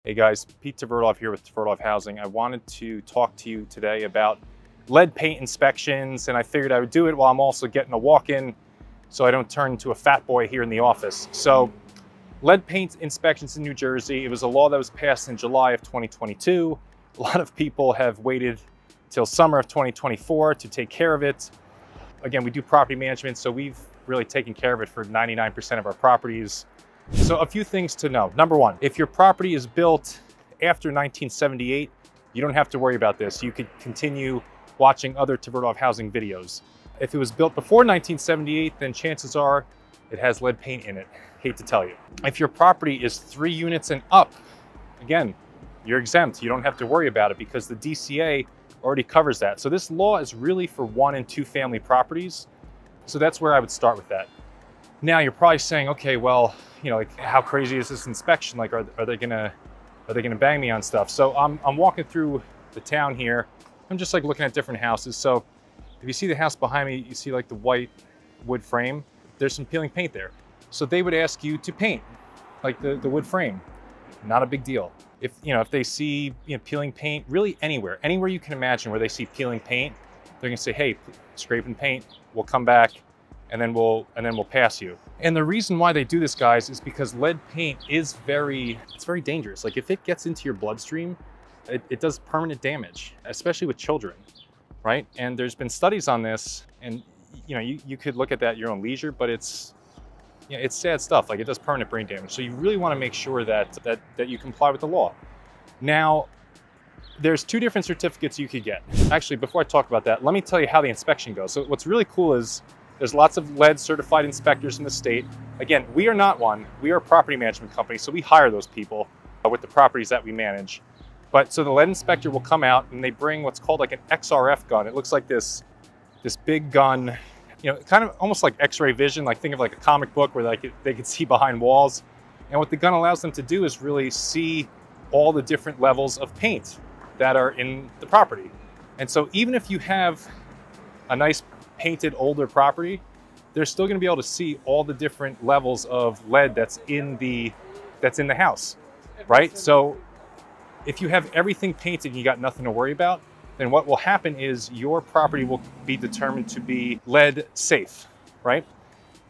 Hey guys, Pete Tverdov here with Tverdov Housing. I wanted to talk to you today about lead paint inspections, and I figured I would do it while I'm also getting a walk-in so I don't turn into a fat boy here in the office. So lead paint inspections in New Jersey, it was a law that was passed in July of 2022. A lot of people have waited till summer of 2024 to take care of it. Again, we do property management, so we've really taken care of it for 99% of our properties. So a few things to know. Number one, if your property is built after 1978, you don't have to worry about this. You could continue watching other Tverdov Housing videos. If it was built before 1978, then chances are it has lead paint in it. Hate to tell you. If your property is 3 units and up, again, you're exempt. You don't have to worry about it because the DCA already covers that. So this law is really for 1 and 2 family properties. So that's where I would start with that. Now you're probably saying, okay, well, you know, like how crazy is this inspection? Like, are they gonna bang me on stuff? So I'm walking through the town here. I'm just like looking at different houses. So if you see the house behind me, you see like the white wood frame. There's some peeling paint there. So they would ask you to paint like the wood frame. Not a big deal. If they see peeling paint, really anywhere you can imagine where they see peeling paint, they're gonna say, hey, scrape and paint. We'll come back. And then we'll pass you. And the reason why they do this, guys, is because lead paint is very dangerous. Like if it gets into your bloodstream, it does permanent damage, especially with children, right? And there's been studies on this, and you could look at that at your own leisure, but it's sad stuff. Like it does permanent brain damage. So you really want to make sure that you comply with the law. Now, there's 2 different certificates you could get. Actually, before I talk about that, let me tell you how the inspection goes. So what's really cool is there's lots of lead certified inspectors in the state. Again, we are not one. We are a property management company, so we hire those people with the properties that we manage. But so the lead inspector will come out and they bring what's called like an XRF gun. It looks like this big gun, kind of almost like X-ray vision. Like think of like a comic book where they can see behind walls. And what the gun allows them to do is really see all the different levels of paint that are in the property. And so even if you have a nice painted older property, they're still going to be able to see all the different levels of lead that's in the house, right? So if you have everything painted and you got nothing to worry about, then what will happen is your property will be determined to be lead safe, right?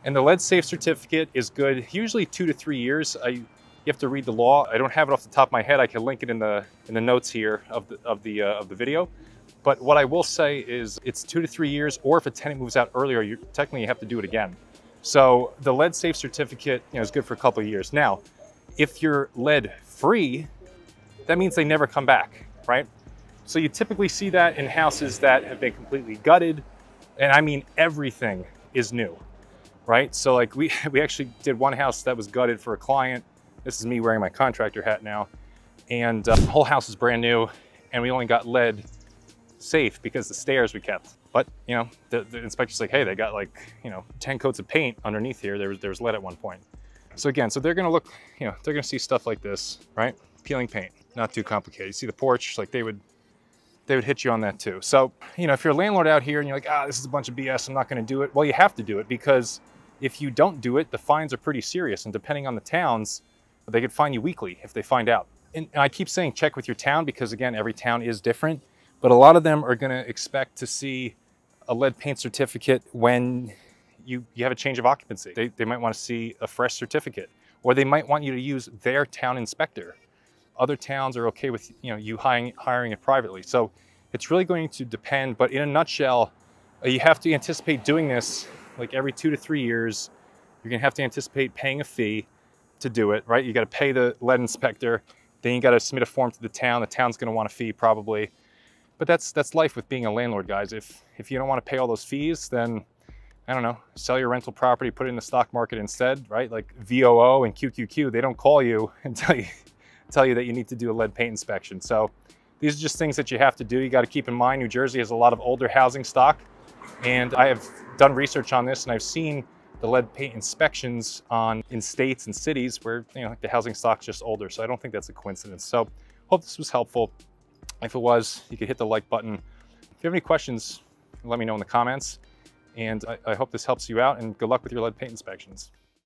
And the lead safe certificate is good, usually 2 to 3 years. You have to read the law. I don't have it off the top of my head. I can link it in the notes here of the video. But what I will say is it's 2 to 3 years, or if a tenant moves out earlier, you have to do it again. So the lead safe certificate is good for a couple of years. Now, if you're lead free, that means they never come back, right? So you typically see that in houses that have been completely gutted. And I mean, everything is new, right? So like we actually did one house that was gutted for a client. This is me wearing my contractor hat now. And the whole house is brand new. And we only got lead safe because the stairs we kept. But the inspector's like, hey, they got like 10 coats of paint underneath here. There was lead at one point. So again, so they're gonna look, they're gonna see stuff like this, right? Peeling paint, not too complicated. You see the porch, like they would hit you on that too. So if you're a landlord out here and you're like, this is a bunch of BS, I'm not gonna do it. Well, you have to do it, because if you don't do it, the fines are pretty serious, and depending on the towns, they could fine you weekly if they find out. And I keep saying check with your town, because again, every town is different. But a lot of them are going to expect to see a lead paint certificate when you have a change of occupancy. They might want to see a fresh certificate, or they might want you to use their town inspector. Other towns are okay with you hiring it privately. So it's really going to depend. But in a nutshell, you have to anticipate doing this like every 2 to 3 years. You're going to have to anticipate paying a fee to do it, right? You got to pay the lead inspector. Then you got to submit a form to the town. The town's going to want a fee probably. But that's life with being a landlord, guys. If you don't want to pay all those fees, then I don't know, sell your rental property, put it in the stock market instead, right? Like VOO and QQQ, they don't call you and tell you that you need to do a lead paint inspection. So these are just things that you have to do. You got to keep in mind, New Jersey has a lot of older housing stock, and I have done research on this, and I've seen the lead paint inspections in states and cities where the housing stock's just older. So I don't think that's a coincidence. So hope this was helpful. If it was, you could hit the like button. If you have any questions, let me know in the comments. And I hope this helps you out, and good luck with your lead paint inspections.